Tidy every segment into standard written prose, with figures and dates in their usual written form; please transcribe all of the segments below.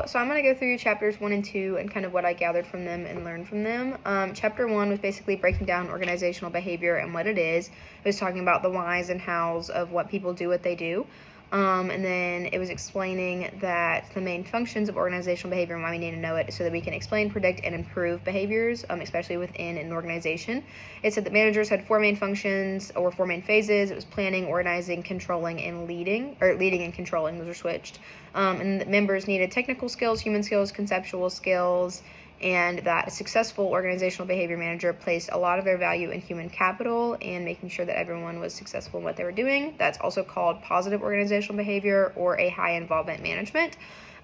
So I'm going to go through chapters 1 and 2 and kind of what I gathered from them and learned from them. Chapter 1 was basically breaking down organizational behavior and what it is. It was talking about the whys and hows of what people do what they do. And then it was explaining that the main functions of organizational behavior and why we need to know it so that we can explain, predict, and improve behaviors, especially within an organization. It said that managers had 4 main functions or 4 main phases. It was planning, organizing, controlling, and leading, or leading and controlling. Those are switched. And that members needed technical skills, human skills, conceptual skills, and that a successful organizational behavior manager placed a lot of their value in human capital and making sure that everyone was successful in what they were doing. That's also called positive organizational behavior or a high involvement management.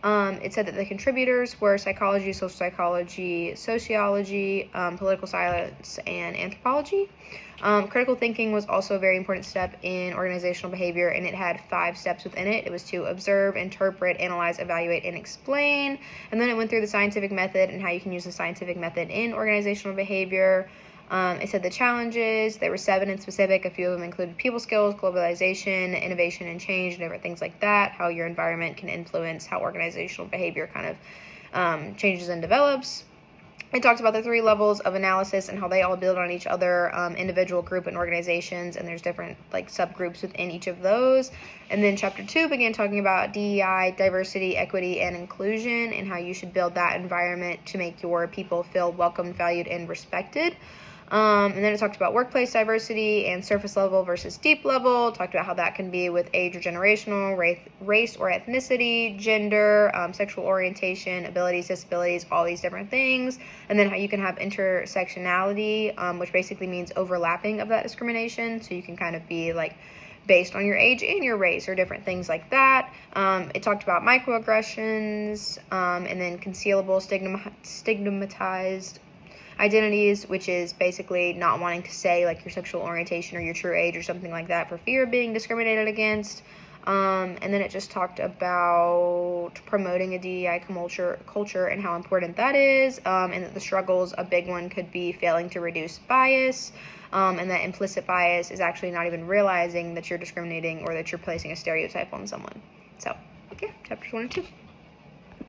It said that the contributors were psychology, social psychology, sociology, political science, and anthropology. Critical thinking was also a very important step in organizational behavior, and it had 5 steps within it. It was to observe, interpret, analyze, evaluate, and explain. And then it went through the scientific method and how you can use the scientific method in organizational behavior. It said the challenges, there were 7 in specific. A few of them included people skills, globalization, innovation and change, and different things like that, how your environment can influence how organizational behavior kind of changes and develops. It talks about the 3 levels of analysis and how they all build on each other, individual, group, and organizations, and there's different like subgroups within each of those. And then chapter 2 began talking about DEI, diversity, equity, and inclusion, and how you should build that environment to make your people feel welcomed, valued, and respected. And then it talked about workplace diversity and surface level versus deep level. Talked about how that can be with age or generational, race or ethnicity, gender, sexual orientation, abilities, disabilities, all these different things. And then how you can have intersectionality, which basically means overlapping of that discrimination. So you can kind of be like based on your age and your race or different things like that. It talked about microaggressions, and then concealable, stigmatized identities, which is basically not wanting to say like your sexual orientation or your true age or something like that for fear of being discriminated against. And then it just talked about promoting a DEI culture and how important that is, and that the struggles, a big one could be failing to reduce bias, and that implicit bias is actually not even realizing that you're discriminating or that you're placing a stereotype on someone. So, yeah, chapters 1 and 2.